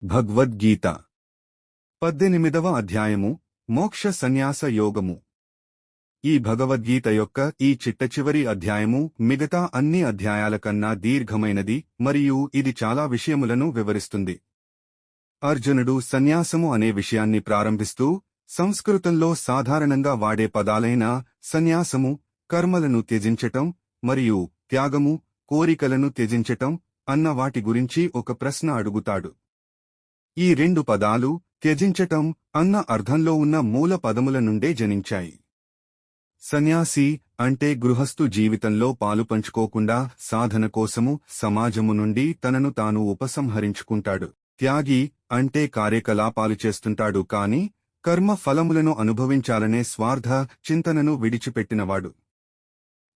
భగవద్గీత 18వ అధ్యాయము మోక్ష సన్యాస యోగము. ఈ భగవద్గీత యొక్క ఈ చిట్టచివరి అధ్యాయము మిగతా అన్ని అధ్యాయాల కన్నా దీర్ఘమైనది మరియు ఇది చాలా విషయములను వివరిస్తుంది. అర్జునుడు సన్యాసము అనే విషయాన్ని ప్రారంభిస్తూ సంస్కృతంలో సాధారణంగా వాడే పదాలైన సన్యాసము, కర్మలను త్యజించటం మరియు త్యాగము, కోరికలను త్యజించటం అన్న వాటి గురించి ఒక ప్రశ్న అడుగుతాడు. ఈ రెండు పదాలు త్యజించటం అన్న అర్థంలో ఉన్న మూల పదముల నుండే జనించాయి. సన్యాసి అంటే గృహస్థు జీవితంలో పాలుపంచుకోకుండా సాధన కోసము సమాజము నుండి తనను తాను ఉపసంహరించుకుంటాడు. త్యాగి అంటే కార్యకలాపాలు చేస్తుంటాడు కాని కర్మ ఫలములను అనుభవించాలనే స్వార్థ చింతనను విడిచిపెట్టినవాడు.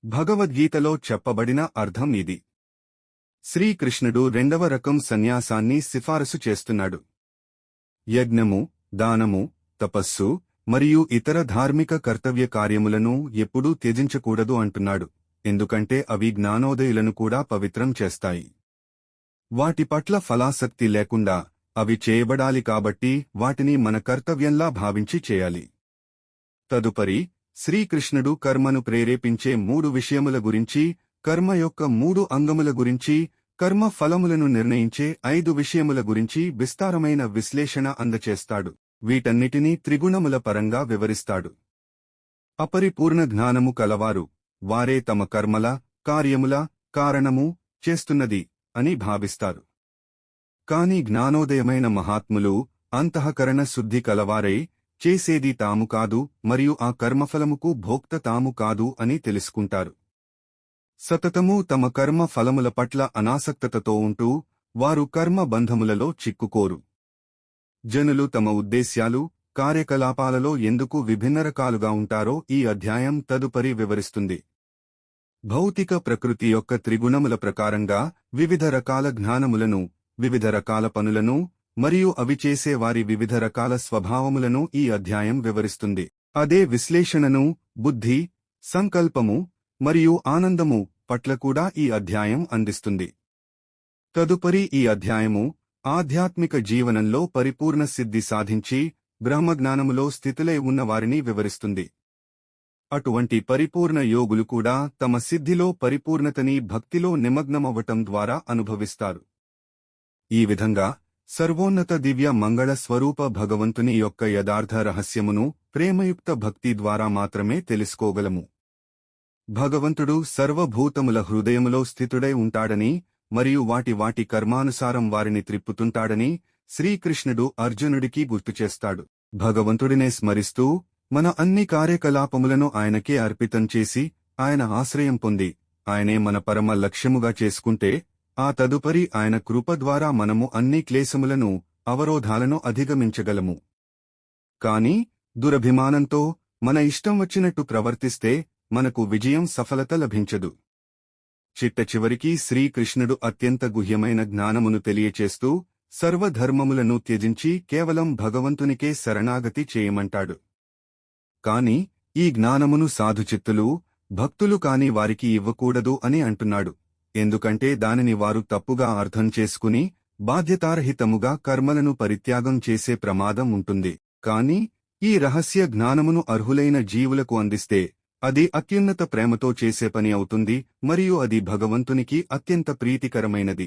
భగవద్గీతలో చెప్పబడిన అర్థం ఇది. శ్రీకృష్ణుడు రెండవ రకం సన్యాసాన్ని సిఫారసు చేస్తున్నాడు. యజ్ఞము, దానము, తపస్సు మరియు ఇతర ధార్మిక కర్తవ్య కార్యములను ఎప్పుడూ త్యజించకూడదు అంటున్నాడు, ఎందుకంటే అవి జ్ఞానోదయులను కూడా పవిత్రం చేస్తాయి. వాటి పట్ల ఫలాసక్తి లేకుండా అవి చేయబడాలి కాబట్టి వాటిని మన కర్తవ్యంలా భావించి చేయాలి. తదుపరి శ్రీకృష్ణుడు కర్మను ప్రేరేపించే 3 విషయముల గురించి, కర్మ యొక్క 3 అంగముల గురించి, కర్మ ఫలములను నిర్ణయించే 5 విషయముల గురించి విస్తారమైన విశ్లేషణ అందచేస్తాడు. వీటన్నిటినీ త్రిగుణముల పరంగా వివరిస్తాడు. అపరిపూర్ణ జ్ఞానము కలవారు వారే తమ కర్మల, కార్యముల కారణము చేస్తున్నది అని భావిస్తారు. కాని జ్ఞానోదయమైన మహాత్ములు అంతఃకరణ శుద్ధి కలవారై చేసేది తాము కాదు మరియు ఆ కర్మఫలముకు భోక్త తాము కాదు అని తెలుసుకుంటారు. సతతము తమ కర్మ ఫలముల పట్ల అనాసక్తతతో ఉంటూ వారు కర్మ బంధములలో చిక్కుకోరు. జనులు తమ ఉద్దేశ్యాలు, కార్యకలాపాలలో ఎందుకు విభిన్న రకాలుగా ఉంటారో ఈ అధ్యాయం తదుపరి వివరిస్తుంది. భౌతిక ప్రకృతి యొక్క త్రిగుణముల ప్రకారంగా వివిధ రకాల జ్ఞానములను, వివిధ రకాల పనులను మరియు అవి చేసే వారి వివిధ రకాల స్వభావములను ఈ అధ్యాయం వివరిస్తుంది. అదే విశ్లేషణను బుద్ధి, సంకల్పము మరియు ఆనందము పట్ల కూడా ఈ అధ్యాయం అందిస్తుంది. తదుపరి ఈ అధ్యాయము ఆధ్యాత్మిక జీవనంలో పరిపూర్ణ సిద్ధి సాధించి బ్రహ్మజ్ఞానములో స్థితులై ఉన్నవారిని వివరిస్తుంది. అటువంటి పరిపూర్ణ యోగులు కూడా తమ సిద్ధిలో పరిపూర్ణతని భక్తిలో నిమగ్నమవ్వటం ద్వారా అనుభవిస్తారు. ఈ విధంగా సర్వోన్నత దివ్య మంగళ స్వరూప భగవంతుని యొక్క యథార్థ రహస్యమును ప్రేమయుక్త భక్తి ద్వారా మాత్రమే తెలుసుకోగలము. భగవంతుడు సర్వభూతముల హృదయములో స్థితుడై ఉంటాడని మరియు వాటి కర్మానుసారం వారిని త్రిప్పుతుంటాడని శ్రీకృష్ణుడు అర్జునుడికి గుర్తుచేస్తాడు. భగవంతుడినే స్మరిస్తూ మన అన్ని కార్యకలాపములను ఆయనకే అర్పితం చేసి ఆయన ఆశ్రయం పొంది ఆయనే మన పరమ లక్ష్యముగా చేసుకుంటే ఆ తదుపరి ఆయన కృప ద్వారా మనము అన్ని క్లేశములను, అవరోధాలను అధిగమించగలము. కాని దురభిమానంతో మన ఇష్టం వచ్చినట్టు ప్రవర్తిస్తే మనకు విజయం, సఫలత లభించదు. చిట్టచివరికి శ్రీకృష్ణుడు అత్యంత గుహ్యమైన జ్ఞానమును తెలియచేస్తూ సర్వధర్మములను త్యజించి కేవలం భగవంతునికే శరణాగతి చేయమంటాడు. కాని ఈ జ్ఞానమును సాధుచిత్తులు, భక్తులు కాని వారికి ఇవ్వకూడదు అని అంటున్నాడు, ఎందుకంటే దానిని వారు తప్పుగా అర్థం చేసుకుని బాధ్యతారహితముగా కర్మలను పరిత్యాగం చేసే ప్రమాదం ఉంటుంది. కాని ఈ రహస్య జ్ఞానమును అర్హులైన జీవులకు అందిస్తే అది అత్యున్నత ప్రేమతో చేసే పని అవుతుంది మరియు అది భగవంతునికి అత్యంత ప్రీతికరమైనది.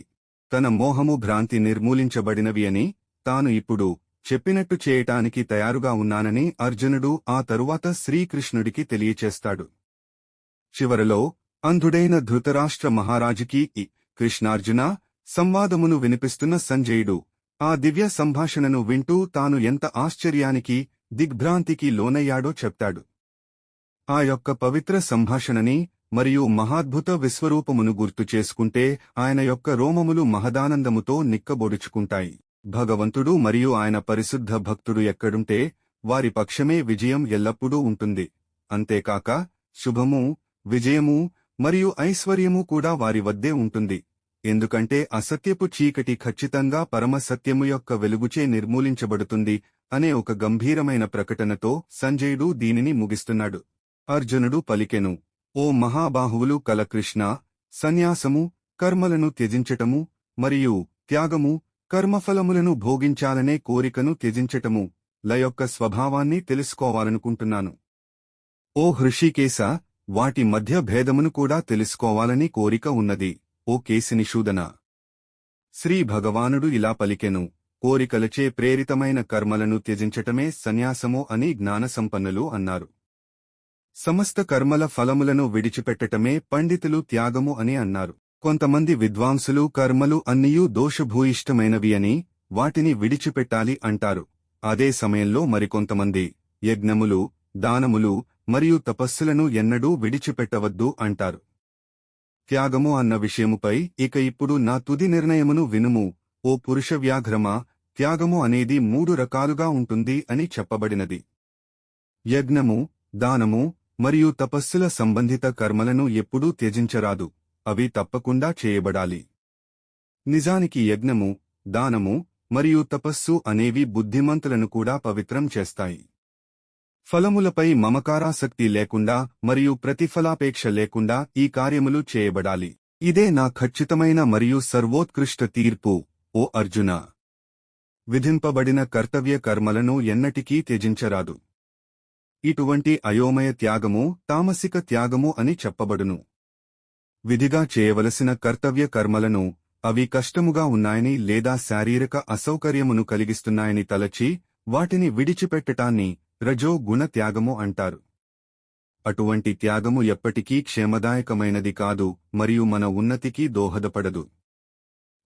తన మోహము, భ్రాంతి నిర్మూలించబడినవి అని తాను ఇప్పుడు చెప్పినట్టు చేయటానికి తయారుగా ఉన్నానని అర్జునుడు ఆ తరువాత శ్రీకృష్ణుడికి తెలియచేస్తాడు. చివరలో అంధుడైన ధృతరాష్ట్ర మహారాజుకి ఈ కృష్ణార్జున సంవాదమును వినిపిస్తున్న సంజయుడు ఆ దివ్య సంభాషణను వింటూ తాను ఎంత ఆశ్చర్యానికి, దిగ్భ్రాంతికి లోనయ్యాడో చెప్తాడు. ఆ యొక్క పవిత్ర సంభాషణని మరియు మహాద్భుత విశ్వరూపమును గుర్తు చేసుకుంటే ఆయన యొక్క రోమములు మహదానందముతో నిక్కబొడుచుకుంటాయి. భగవంతుడు మరియు ఆయన పరిశుద్ధ భక్తుడు ఎక్కడుంటే వారి పక్షమే విజయం ఎల్లప్పుడూ ఉంటుంది. అంతేకాక శుభము, విజయము మరియు ఐశ్వర్యము కూడా వారి వద్దే ఉంటుంది. ఎందుకంటే అసత్యపు చీకటి ఖచ్చితంగా పరమసత్యము యొక్క వెలుగుచే నిర్మూలించబడుతుంది అనే ఒక గంభీరమైన ప్రకటనతో సంజయుడు దీనిని ముగిస్తున్నాడు. అర్జునుడు పలికెను, ఓ మహాబాహువులు కల కృష్ణ, సన్యాసము, కర్మలను త్యజించటము మరియు త్యాగము కర్మఫలములను భోగించాలనే కోరికను త్యజించటము ల యొక్క స్వభావాన్ని తెలుసుకోవాలనుకుంటున్నాను. ఓ హృషీకేశ, వాటి మధ్య భేదమును కూడా తెలుసుకోవాలని కోరిక ఉన్నది. ఓ కేశినిషూదన. శ్రీ భగవానుడు ఇలా పలికెను: కోరికలచే ప్రేరితమైన కర్మలను త్యజించటమే సన్యాసము అని జ్ఞానసంపన్నులు అన్నారు. సమస్త కర్మల ఫలములను విడిచిపెట్టటమే పండితులు త్యాగము అని అన్నారు. కొంతమంది విద్వాంసులు కర్మలు అన్నియూ దోషభూయిష్టమైనవి అని, వాటిని విడిచిపెట్టాలి అంటారు. అదే సమయంలో మరికొంతమంది యజ్ఞములు, దానములు మరియు తపస్సులను ఎన్నడూ విడిచిపెట్టవద్దు అంటారు. త్యాగము అన్న విషయముపై ఇక ఇప్పుడు నా తుది నిర్ణయమును వినుము. ఓ పురుష వ్యాఘ్రమా, త్యాగము అనేది 3 రకాలుగా ఉంటుంది అని చెప్పబడినది. యజ్ఞము, దానము మరియు తపస్సుల సంబంధిత కర్మలను ఎప్పుడూ త్యజించరాదు, అవి తప్పకుండా చేయబడాలి. నిజానికి యజ్ఞము, దానము మరియు తపస్సు అనేవి బుద్ధిమంతులను కూడా పవిత్రం చేస్తాయి. ఫలములపై మమకారాసక్తి లేకుండా మరియు ప్రతిఫలాపేక్ష లేకుండా ఈ కార్యములు చేయబడాలి. ఇదే నా ఖచ్చితమైన మరియు సర్వోత్కృష్ట తీర్పు, ఓ అర్జున. విధింపబడిన కర్తవ్య కర్మలను ఎన్నటికీ త్యజించరాదు. ఇటువంటి అయోమయ త్యాగము తామసిక త్యాగము అని చెప్పబడును. విధిగా చేయవలసిన కర్తవ్య కర్మలను, అవి కష్టముగా ఉన్నాయని లేదా శారీరక అసౌకర్యమును కలిగిస్తున్నాయని తలచి వాటిని విడిచిపెట్టటాన్ని రజో గుణ త్యాగము అంటారు. అటువంటి త్యాగము ఎప్పటికీ క్షేమదాయకమైనది కాదు మరియు మన ఉన్నతికి దోహదపడదు.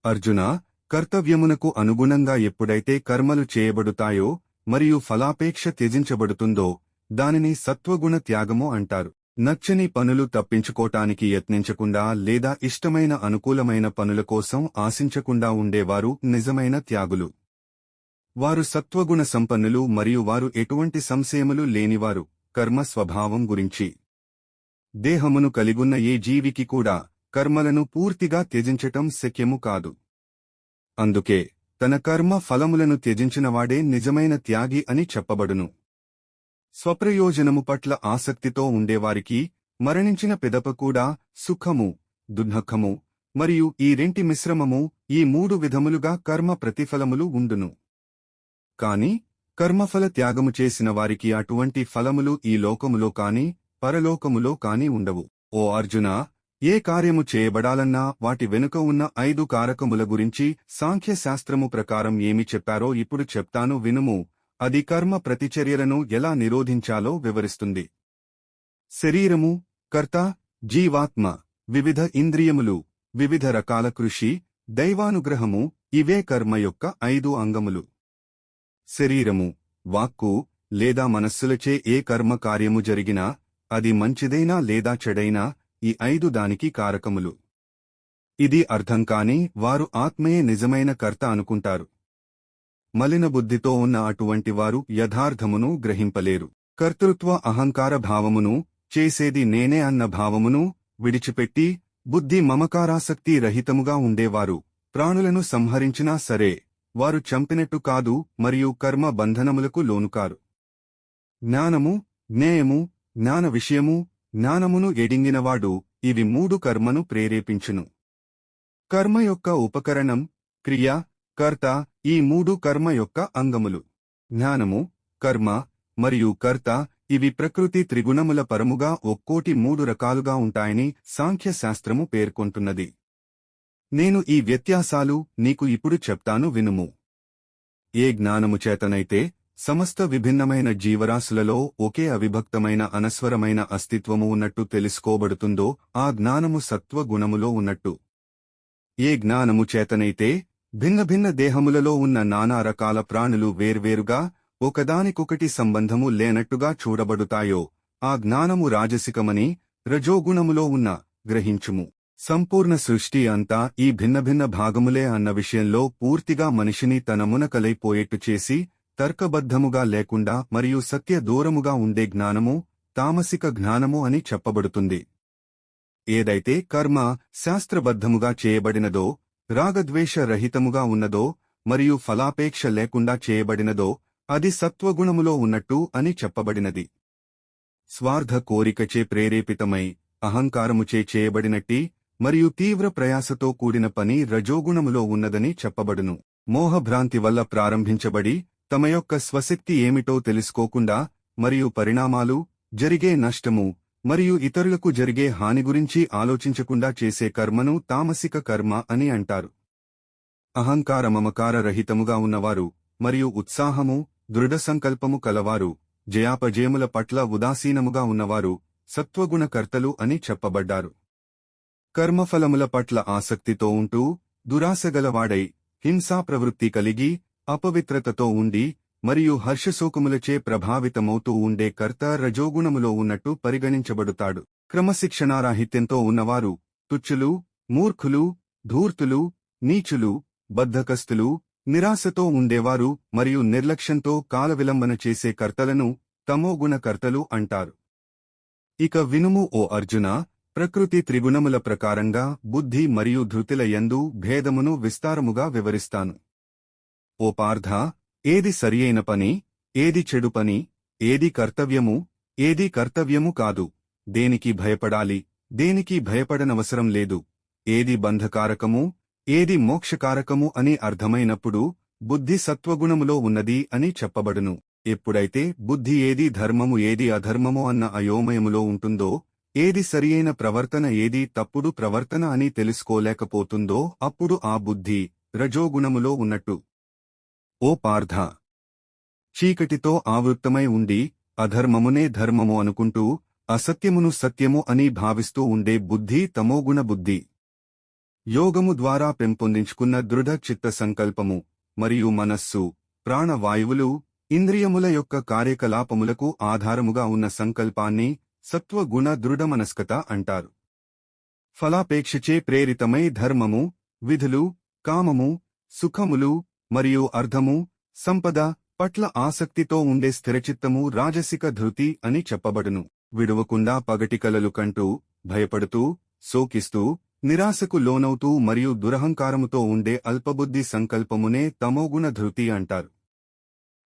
అర్జునా, కర్తవ్యమునకు అనుగుణంగా ఎప్పుడైతే కర్మలు చేయబడుతాయో మరియు ఫలాపేక్ష త్యజించబడుతుందో దానిని సత్వగుణ త్యాగము అంటారు. నచ్చని పనులు తప్పించుకోటానికి యత్నించకుండా లేదా ఇష్టమైన అనుకూలమైన పనుల కోసం ఆశించకుండా ఉండేవారు నిజమైన త్యాగులు. వారు సత్వగుణ సంపన్నులు మరియు వారు ఎటువంటి సంశయములు లేనివారు. కర్మ స్వభావం గురించి. దేహమును కలిగున్న ఏ జీవికి కూడా కర్మలను పూర్తిగా త్యజించటం శక్యము కాదు. అందుకే తన కర్మ ఫలములను త్యజించినవాడే నిజమైన త్యాగి అని చెప్పబడును. స్వప్రయోజనము పట్ల ఆసక్తితో ఉండేవారికి మరణించిన పిదప కూడా సుఖము, దుఃఖము మరియు ఈ రెంటి మిశ్రమము, ఈ 3 విధములుగా కర్మ ప్రతిఫలములు ఉండును. కాని కర్మఫల త్యాగము చేసిన వారికి అటువంటి ఫలములు ఈ లోకములో కాని పరలోకములో కాని ఉండవు. ఓ అర్జునా, ఏ కార్యము చేయబడాలన్నా వాటి వెనుక ఉన్న 5 కారకముల గురించి సాంఖ్యశాస్త్రము ప్రకారం ఏమి చెప్పారో ఇప్పుడు చెప్తాను వినుము. అది కర్మ ప్రతిచర్యలను ఎలా నిరోధించాలో వివరిస్తుంది. శరీరము, కర్త, జీవాత్మ, వివిధ ఇంద్రియములు, వివిధ రకాల కృషి, దైవానుగ్రహము, ఇవే కర్మ యొక్క 5 అంగములు. శరీరము, వాక్కు లేదా మనస్సులచే ఏ కర్మ కార్యము జరిగినా, అది మంచిదైనా లేదా చెడైనా, ఈ 5 దానికి కారకములు. ఇది అర్థం కాని వారు ఆత్మయే నిజమైన కర్త అనుకుంటారు. మలిన బుద్ధితో ఉన్న అటువంటి వారు యథార్థమును గ్రహింపలేరు. కర్తృత్వ అహంకార భావమును, చేసేది నేనే అన్న భావమును విడిచిపెట్టి బుద్ధి మమకారాసక్తి రహితముగా ఉండేవారు ప్రాణులను సంహరించినా సరే వారు చంపినట్టు కాదు మరియు కర్మ బంధనములకు లోనుకారు. జ్ఞానము, జ్ఞేయము, జ్ఞాన విషయము, జ్ఞానమును ఎడింగినవాడు ఇవి 3 కర్మను ప్రేరేపించును. కర్మ యొక్క ఉపకరణం, క్రియ, కర్త, ఈ 3 కర్మ యొక్క అంగములు. జ్ఞానము, కర్మ మరియు కర్త ఇవి ప్రకృతి త్రిగుణముల పరముగా ఒక్కోటి 3 రకాలుగా ఉంటాయని సాంఖ్యశాస్త్రము పేర్కొంటున్నది. నేను ఈ వ్యత్యాసాలు నీకు ఇప్పుడు చెప్తాను వినుము. ఏ జ్ఞానము చేతనైతే సమస్త విభిన్నమైన జీవరాశులలో ఒకే అవిభక్తమైన అనస్వరమైన అస్తిత్వము ఉన్నట్టు తెలుసుకోబడుతుందో ఆ జ్ఞానము సత్వ గుణములో ఉన్నట్టు. ఏ జ్ఞానము చేతనైతే భిన్న భిన్న దేహములలో ఉన్న నానా రకాల ప్రాణులు వేర్వేరుగా ఒకదానికొకటి సంబంధము లేనట్టుగా చూడబడుతాయో ఆ జ్ఞానము రాజసికమని రజోగుణములో ఉన్న గ్రహించుము. సంపూర్ణ సృష్టి అంతా ఈ భిన్న భిన్న భాగములే అన్న విషయంలో పూర్తిగా మనిషిని తన మునకలైపోయేట్టు చేసి తర్కబద్ధముగా లేకుండా మరియు సత్య దూరముగా ఉండే జ్ఞానము తామసిక జ్ఞానము అని చెప్పబడుతుంది. ఏదైతే కర్మ శాస్త్రబద్ధముగా చేయబడినదో, రాగద్వేష రహితముగా ఉన్నదో మరియు ఫలాపేక్ష లేకుండా చేయబడినదో అది సత్వగుణములో ఉన్నట్టు అని చెప్పబడినది. స్వార్థ కోరికచే ప్రేరేపితమై అహంకారముచే చేయబడినట్టి మరియు తీవ్ర ప్రయాసతో కూడిన పని రజోగుణములో ఉన్నదని చెప్పబడును. మోహభ్రాంతి వల్ల ప్రారంభించబడి తమ యొక్క స్వశక్తి ఏమిటో తెలుసుకోకుండా మరియు పరిణామాలు, జరిగే నష్టము మరియు ఇతరులకు జరిగే హాని గురించి ఆలోచించకుండా చేసే కర్మను తామసిక కర్మ అని అంటారు. అహంకార మమకార రహితముగా ఉన్నవారు మరియు ఉత్సాహము, దృఢ సంకల్పము కలవారు, జయాపజయముల పట్ల ఉదాసీనముగా ఉన్నవారు సత్వగుణకర్తలు అని చెప్పబడ్డారు. కర్మఫలముల పట్ల ఆసక్తితో ఉంటూ దురాశగలవాడై హింసా ప్రవృత్తి కలిగి అపవిత్రతతో ఉండి మరియు హర్షశోకములచే ప్రభావితమవుతూ ఉండే కర్త రజోగుణములో ఉన్నట్టు పరిగణించబడుతాడు. క్రమశిక్షణారాహిత్యంతో ఉన్నవారు తుచ్చులు, మూర్ఖులు, ధూర్తులు, నీచులు, బద్ధకస్తులు, నిరాశతో ఉండేవారు మరియు నిర్లక్ష్యంతో కాలవిలంబన చేసే కర్తలను తమోగుణకర్తలు అంటారు. ఇక వినుము ఓ అర్జునా, ప్రకృతి త్రిగుణముల ప్రకారంగా బుద్ధి మరియు ధృతిల యందు భేదమును విస్తారముగా వివరిస్తాను. ఓ పార్థా, ఏది సరియైన పని, ఏది చెడు పని, ఏది కర్తవ్యము, ఏది కర్తవ్యము కాదు, దేనికి భయపడాలి, దేనికి భయపడనవసరం లేదు, ఏది బంధకారకము, ఏది మోక్షకారకము అని అర్థమైనప్పుడు బుద్ధి సత్వగుణములో ఉన్నది అని చెప్పబడును. ఎప్పుడైతే బుద్ధి ఏది ధర్మము ఏది అధర్మము అన్న అయోమయములో ఉంటుందో, ఏది సరియైన ప్రవర్తన ఏది తప్పుడు ప్రవర్తన అని తెలుసుకోలేకపోతుందో అప్పుడు ఆ బుద్ధి రజోగుణములో ఉన్నట్టు. ఓ పార్థా, చీకటితో ఆవృత్తమై ఉండి అధర్మమునే ధర్మము అనుకుంటూ అసత్యమును సత్యము అని భావిస్తూ ఉండే బుద్ధి తమోగుణ బుద్ధి. యోగము ద్వారా పెంపొందించుకున్న దృఢ చిత్త సంకల్పము మరియు మనస్సు, ప్రాణవాయువులు, ఇంద్రియముల యొక్క కార్యకలాపములకు ఆధారముగా ఉన్న సంకల్పాన్ని సత్వగుణ దృఢమనస్కత అంటారు. ఫలాపేక్షచే ప్రేరితమై ధర్మము, విధులు, కామము, సుఖములు మరియు అర్థము, సంపద పట్ల ఆసక్తితో ఉండే స్థిరచిత్తము రాజసిక ధృతి అని చెప్పబడును. విడువకుండా పగటికలలు కంటూ, భయపడుతూ, శోకిస్తూ, నిరాశకు లోనవుతూ మరియు దురహంకారముతో ఉండే అల్పబుద్ధి సంకల్పమునే తమోగుణ ధృతి అంటారు.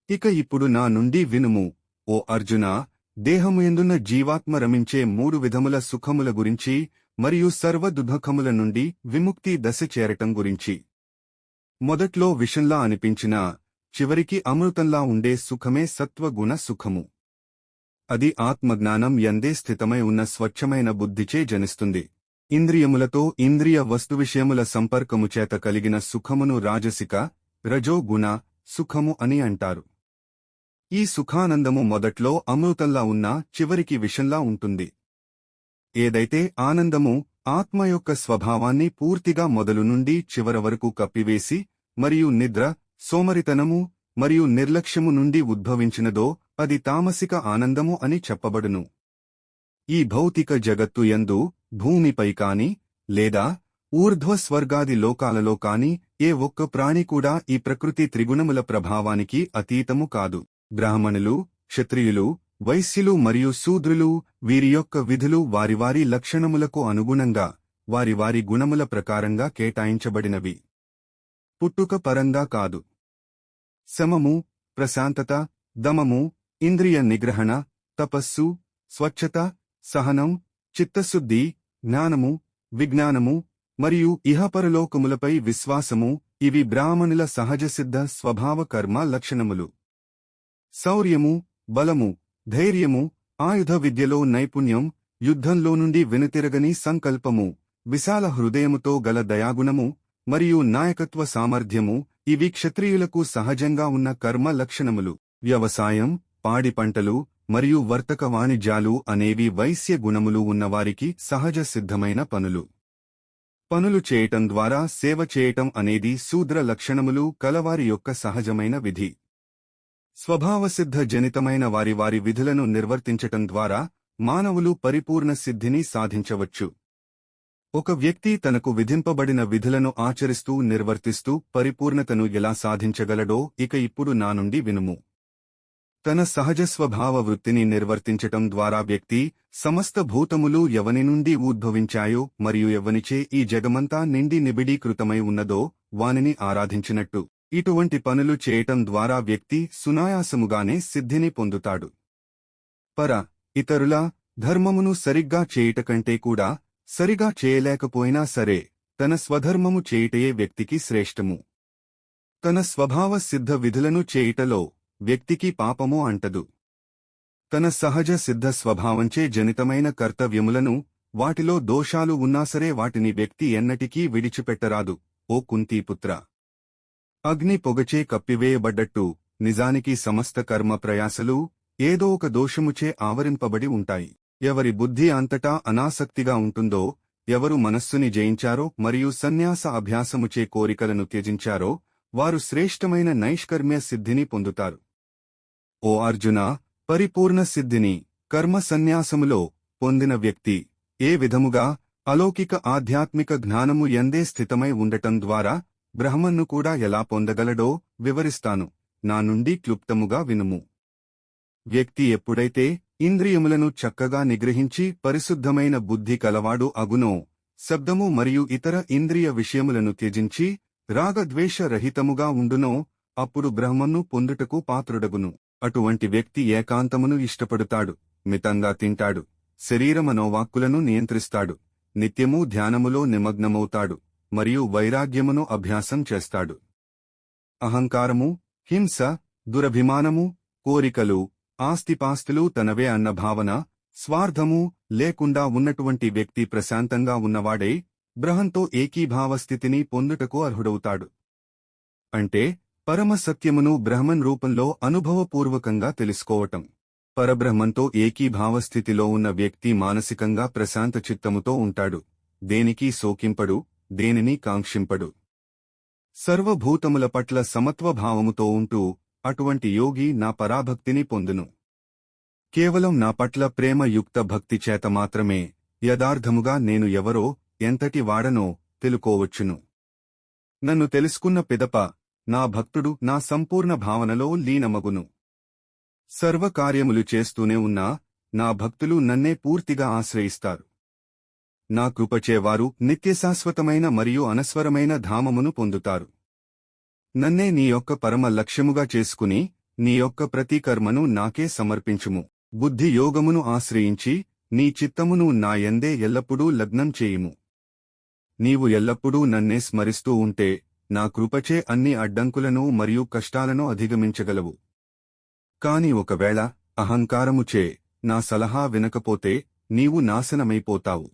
ఇక ఇప్పుడు నా నుండి వినుము, ఓ అర్జునా, దేహము యందున్న జీవాత్మ రమించే 3 విధముల సుఖముల గురించి మరియు సర్వ దుఃఖముల నుండి విముక్తి దశ చేరటం గురించి. మొదట్లో విషంలా అనిపించినా చివరికి అమృతంలా ఉండే సుఖమే సత్వగుణ సుఖము. అది ఆత్మజ్ఞానం యందే స్థితమై ఉన్న స్వచ్ఛమైన బుద్ధిచే జనిస్తుంది. ఇంద్రియములతో ఇంద్రియ వస్తువిషయముల సంపర్కము చేత కలిగిన సుఖమును రాజసిక, రజోగుణ సుఖము అని అంటారు. ఈ సుఖానందము మొదట్లో అమృతంలా ఉన్నా చివరికి విషంలా ఉంటుంది. ఏదైతే ఆనందము ఆత్మ యొక్క స్వభావాన్ని పూర్తిగా మొదలు నుండి చివర వరకు కప్పివేసి మరియు నిద్ర, సోమరితనము మరియు నిర్లక్ష్యము నుండి ఉద్భవించినదో అది తామసిక ఆనందము అని చెప్పబడును. ఈ భౌతిక జగత్తు యందు భూమిపై కాని లేదా ఊర్ధ్వ స్వర్గాది లోకాలలో కాని ఏ ఒక్క ప్రాణి కూడా ఈ ప్రకృతి త్రిగుణముల ప్రభావానికి అతీతము కాదు. బ్రాహ్మణులు, క్షత్రియులు, వైశ్యులు మరియు శూద్రులు వీరి యొక్క విధులు వారి వారి లక్షణములకు అనుగుణంగా వారి వారి గుణముల ప్రకారంగా కేటాయించబడినవి, పుట్టుక పరంగా కాదు. శమము, ప్రశాంతత, దమము, ఇంద్రియ నిగ్రహణ, తపస్సు, స్వచ్ఛత, సహనం, చిత్తశుద్ధి, జ్ఞానము, విజ్ఞానము మరియు ఇహపరలోకములపై విశ్వాసము ఇవి బ్రాహ్మణుల సహజసిద్ధ స్వభావ కర్మ లక్షణములు. శౌర్యము, బలము, ధైర్యము, ఆయుధ విద్యలో నైపుణ్యం, యుద్ధంలో నుండి వెనుతిరగని సంకల్పము, విశాల హృదయముతో గల దయాగుణము మరియు నాయకత్వ సామర్థ్యము ఇవి క్షత్రియులకు సహజంగా ఉన్న కర్మ లక్షణములు. వ్యవసాయం, పాడి పంటలు మరియు వర్తక వాణిజ్యాలు అనేవి వైశ్య గుణములు ఉన్నవారికి సహజ సిద్ధమైన పనులు. పనులు చేయటం ద్వారా సేవ చేయటం అనేది శూద్ర లక్షణములు కలవారి యొక్క సహజమైన విధి. స్వభావసిద్ధ జనితమైన వారి వారి విధులను నిర్వర్తించటం ద్వారా మానవులు పరిపూర్ణ సిద్ధిని సాధించవచ్చు. ఒక వ్యక్తి తనకు విధింపబడిన విధులను ఆచరిస్తూ నిర్వర్తిస్తూ పరిపూర్ణతను ఎలా సాధించగలడో ఇక ఇప్పుడు నా నుండి వినుము. తన సహజ స్వభావ వృత్తిని నిర్వర్తించటం ద్వారా వ్యక్తి సమస్త భూతములు ఎవని నుండి ఉద్భవించాయో మరియు ఎవనిచే ఈ జగమంతా నిండి నిబిడీకృతమై ఉన్నదో వానిని ఆరాధించినట్టు. ఇటువంటి పనులు చేయటం ద్వారా వ్యక్తి సునాయాసముగానే సిద్ధిని పొందుతాడు. ఇతరుల ధర్మమును సరిగ్గా చేయుటకంటే కూడా సరిగా చేయలేకపోయినా సరే తన స్వధర్మము చేయుటయే వ్యక్తికి శ్రేష్టము. తన స్వభావ సిద్ధ విధులను చేయుటలో వ్యక్తికి పాపము అంటదు. తన సహజ సిద్ధ స్వభావంచే జనితమైన కర్తవ్యములను, వాటిలో దోషాలు ఉన్నాసరే వాటిని వ్యక్తి ఎన్నటికీ విడిచిపెట్టరాదు. ఓ కుంతీపుత్ర! అగ్ని పొగచే కప్పివేయబడ్డట్టు నిజానికి సమస్త కర్మ ప్రయాసలు ఏదో ఒక దోషముచే ఆవరింపబడి ఉంటాయి. ఎవరి బుద్ధి అంతటా అనాసక్తిగా ఉంటుందో, ఎవరు మనస్సుని జయించారో మరియు సన్యాస అభ్యాసముచే కోరికలను త్యజించారో, వారు శ్రేష్టమైన నైష్కర్మ్య సిద్ధిని పొందుతారు. ఓ అర్జునా! పరిపూర్ణ సిద్ధిని కర్మ సన్యాసములో పొందిన వ్యక్తి ఏ విధముగా అలౌకిక ఆధ్యాత్మిక జ్ఞానము ఎందే స్థితమై ఉండటం ద్వారా బ్రహ్మన్ను కూడా ఎలా పొందగలడో వివరిస్తాను. నా నుండి క్లుప్తముగా వినుము. వ్యక్తి ఎప్పుడైతే ఇంద్రియములను చక్కగా నిగ్రహించి పరిశుద్ధమైన బుద్ధి కలవాడు అగునో, శబ్దము మరియు ఇతర ఇంద్రియ విషయములను త్యజించి రాగద్వేష రహితముగా ఉండునో, అప్పుడు బ్రహ్మన్ను పొందుటకు పాత్రుడగును. అటువంటి వ్యక్తి ఏకాంతమును ఇష్టపడుతాడు, మితంగా తింటాడు, శరీరమనోవాక్కులను నియంత్రిస్తాడు, నిత్యమూ ధ్యానములో నిమగ్నమవుతాడు మరియు వైరాగ్యమును అభ్యాసం చేస్తాడు. అహంకారము, హింస, దురభిమానము, కోరికలు, ఆస్తిపాస్తులు తనవే అన్న భావన, స్వార్థము లేకుండా ఉన్నటువంటి వ్యక్తి ప్రశాంతంగా ఉన్నవాడై బ్రహ్మంతో ఏకీభావస్థితిని పొందుటకు అర్హుడవుతాడు. అంటే పరమసత్యమును బ్రహ్మన్ రూపంలో అనుభవపూర్వకంగా తెలుసుకోవటం. పరబ్రహ్మంతో ఏకీభావస్థితిలో ఉన్న వ్యక్తి మానసికంగా ప్రశాంత చిత్తముతో ఉంటాడు. దేనికీ శోకింపడు, దేనిని కాంక్షింపడు. సర్వభూతముల పట్ల సమత్వభావముతో ఉంటూ అటువంటి యోగి నా పరాభక్తిని పొందును. కేవలం నా పట్ల ప్రేమయుక్త భక్తి చేత మాత్రమే యథార్థముగా నేను ఎవరో, ఎంతటి వాడనో తెలుకోవచ్చును. నన్ను తెలుసుకున్న పిదప నా భక్తుడు నా సంపూర్ణ భావనలో లీనమగును. సర్వకార్యములు చేస్తూనే ఉన్నా నా భక్తులు నన్నే పూర్తిగా ఆశ్రయిస్తారు. నా కృపచేవారు నిత్యశాశ్వతమైన మరియు అనస్వరమైన ధామమును పొందుతారు. నన్నే నీ యొక్క పరమ లక్ష్యముగా చేసుకుని నీ యొక్క ప్రతి కర్మను నాకే సమర్పించుము. బుద్ధి యోగమును ఆశ్రయించి నీ చిత్తమును నా యందే ఎల్లప్పుడూ లగ్నం చేయుము. నీవు ఎల్లప్పుడూ నన్నే స్మరిస్తూ ఉంటే నా కృపచే అన్ని అడ్డంకులను మరియు కష్టాలను అధిగమించగలవు. కాని ఒకవేళ అహంకారముచే నా సలహా వినకపోతే నీవు నాశనమైపోతావు.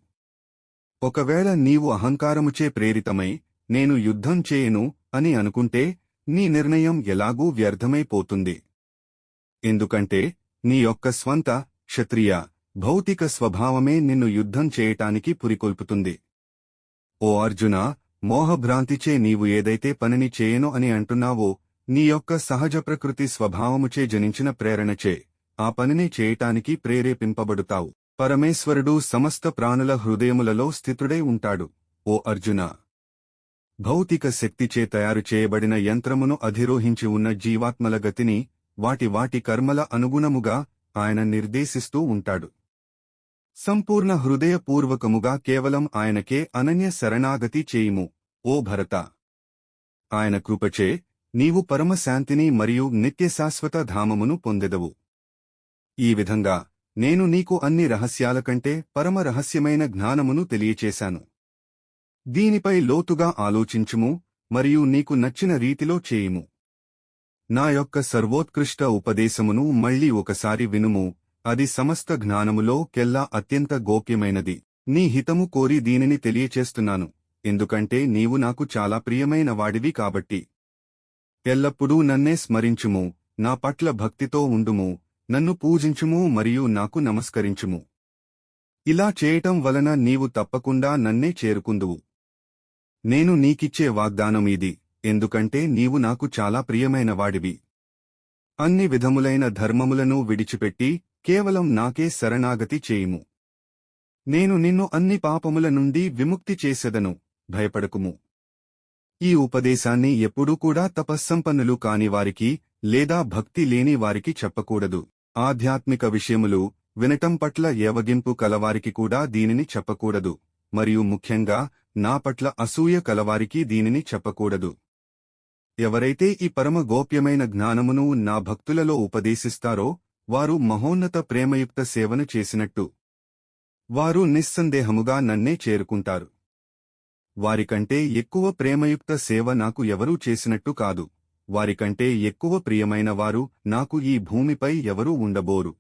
ఒకవేళ నీవు అహంకారముచే ప్రేరితమై నేను యుద్ధం చేయను అని అనుకుంటే నీ నిర్ణయం ఎలాగూ వ్యర్థమైపోతుంది. ఎందుకంటే నీ యొక్క స్వంత క్షత్రియ భౌతిక స్వభావమే నిన్ను యుద్ధం చేయటానికి పురికొల్పుతుంది. ఓ అర్జునా! మోహభ్రాంతిచే నీవు ఏదైతే పనిని చేయను అని అంటున్నావో, నీ యొక్క సహజ ప్రకృతి స్వభావముచే జనించిన ప్రేరణచే ఆ పనిని చేయటానికి ప్రేరేపింపబడుతావు. పరమేశ్వరుడు సమస్త ప్రాణుల హృదయములలో స్థితుడై ఉంటాడు. ఓ అర్జునా! భౌతిక శక్తిచే తయారు చేయబడిన యంత్రమును అధిరోహించి ఉన్న జీవాత్మల గతిని వాటి కర్మల అనుగుణముగా ఆయన నిర్దేశిస్తూ ఉంటాడు. సంపూర్ణ హృదయపూర్వకముగా కేవలం ఆయనకే అనన్య శరణాగతి చేయుము. ఓ భరత! ఆయన కృపచే నీవు పరమశాంతిని మరియు నిత్యశాశ్వత ధామమును పొందెదవు. ఈ విధంగా నేను నీకు అన్ని రహస్యాల కంటే పరమ రహస్యమైన జ్ఞానమును తెలియచేశాను. దీనిపై లోతుగా ఆలోచించుము మరియు నీకు నచ్చిన రీతిలో చేయుము. నా యొక్క సర్వోత్కృష్ట ఉపదేశమును మళ్లీ ఒకసారి వినుము. అది సమస్త జ్ఞానములో కెల్లా అత్యంత గోప్యమైనది. నీ హితము కోరి దీనిని తెలియచేస్తున్నాను, ఎందుకంటే నీవు నాకు చాలా ప్రియమైన వాడివి కాబట్టి. ఎల్లప్పుడూ నన్నే స్మరించుము, నా పట్ల భక్తితో ఉండుము, నన్ను పూజించుము మరియు నాకు నమస్కరించుము. ఇలా చేయటం వలన నీవు తప్పకుండా నన్నే చేరుకుందువు. నేను నీకిచ్చే వాగ్దానం ఇది, ఎందుకంటే నీవు నాకు చాలా ప్రియమైన వాడివి. అన్ని విధములైన ధర్మములను విడిచిపెట్టి కేవలం నాకే శరణాగతి చేయుము. నేను నిన్ను అన్ని పాపముల నుండి విముక్తి చేసెదను, భయపడకుము. ఈ ఉపదేశాన్ని ఎప్పుడూ కూడా తపస్సంపన్నులు కానివారికి లేదా భక్తి లేని వారికి చెప్పకూడదు. ఆధ్యాత్మిక విషయములు వినటం పట్ల ఏవగింపు కలవారికి కూడా దీనిని చెప్పకూడదు, మరియు ముఖ్యంగా నా పట్ల అసూయ కలవారికి దీనిని చెప్పకూడదు. ఎవరైతే ఈ పరమ గోప్యమైన జ్ఞానమును నా భక్తులలో ఉపదేశిస్తారో వారు మహోన్నత ప్రేమయుక్త సేవను చేసినట్టు. వారు నిస్సందేహముగా నన్నే చేరుకుంటారు. వారికంటే ఎక్కువ ప్రేమయుక్త సేవ నాకు ఎవరూ చేసినట్టు కాదు. వారికంటే ఎక్కువ ప్రియమైన వారు నాకు ఈ భూమిపై ఎవరూ ఉండబోరు.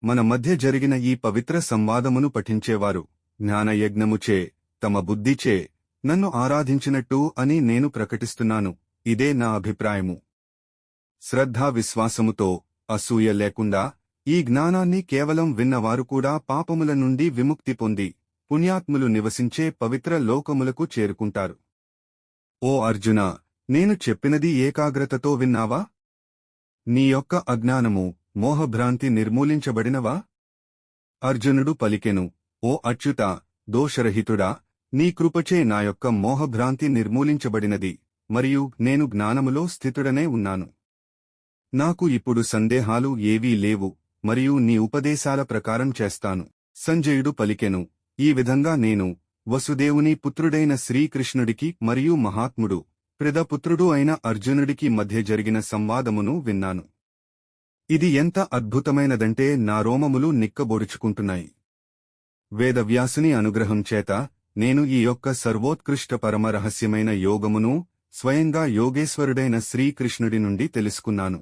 మన మధ్య జరిగిన ఈ పవిత్ర సంవాదమును పఠించేవారు జ్ఞానయజ్ఞముచే తమ బుద్ధిచే నన్ను ఆరాధించినట్టు అని నేను ప్రకటిస్తున్నాను. ఇదే నా అభిప్రాయము. శ్రద్ధా విశ్వాసముతో అసూయ లేకుండా ఈ జ్ఞానాన్ని కేవలం విన్నవారు కూడా పాపముల నుండి విముక్తి పొంది పుణ్యాత్ములు నివసించే పవిత్ర లోకములకు చేరుకుంటారు. ఓ అర్జునా, నేను చెప్పినది ఏకాగ్రతతో విన్నావా? నీ యొక్క అజ్ఞానము, మోహభ్రాంతి నిర్మూలించబడినవా? అర్జునుడు పలికెను, ఓ అచ్యుతా, దోషరహితుడా, నీ కృపచే నా యొక్క మోహభ్రాంతి నిర్మూలించబడినది, మరియు నేను జ్ఞానములో స్థితుడనే ఉన్నాను. నాకు ఇప్పుడు సందేహాలు ఏవీ లేవు, మరియు నీ ఉపదేశాల ప్రకారం చేస్తాను. సంజయుడు పలికెను, ఈ విధంగా నేను వసుదేవుని పుత్రుడైన శ్రీకృష్ణుడికి మరియు మహాత్ముడు ప్రిదపుత్రుడు అయిన అర్జునుడికి మధ్య జరిగిన సంవాదమును విన్నాను. ఇది ఎంత అద్భుతమైనదంటే నా రోమములు నిక్కబొడుచుకుంటున్నాయి. వేదవ్యాసుని అనుగ్రహం చేత నేను ఈ యొక్క సర్వోత్కృష్ట పరమ రహస్యమైన యోగమును స్వయంగా యోగేశ్వరుడైన శ్రీకృష్ణుడి నుండి తెలుసుకున్నాను.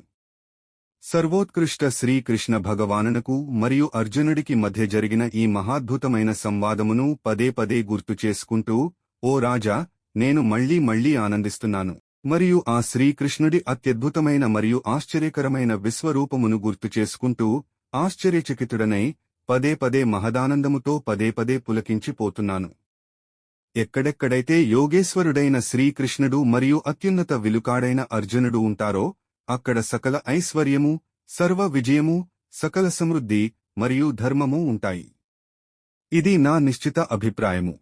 సర్వోత్కృష్ట శ్రీకృష్ణ భగవానునకు మరియు అర్జునుడికి మధ్య జరిగిన ఈ మహాద్భుతమైన సంవాదమును పదే పదే గుర్తు చేసుకుంటూ, ఓ రాజా, నేను మళ్లీ మళ్లీ ఆనందిస్తున్నాను. మరియు ఆ శ్రీకృష్ణుడి అత్యద్భుతమైన మరియు ఆశ్చర్యకరమైన విశ్వరూపమును గుర్తు చేసుకుంటూ ఆశ్చర్యచకితుడనై పదే పదే మహదానందముతో పదే పదే పులకించిపోతున్నాను. ఎక్కడెక్కడైతే యోగేశ్వరుడైన శ్రీకృష్ణుడు మరియు అత్యున్నత విలుకాడైన అర్జునుడు ఉంటారో అక్కడ సకల ఐశ్వర్యము, సర్వ విజయము, సకల సమృద్ధి మరియు ధర్మము ఉంటాయి. ఇది నా నిశ్చిత అభిప్రాయము.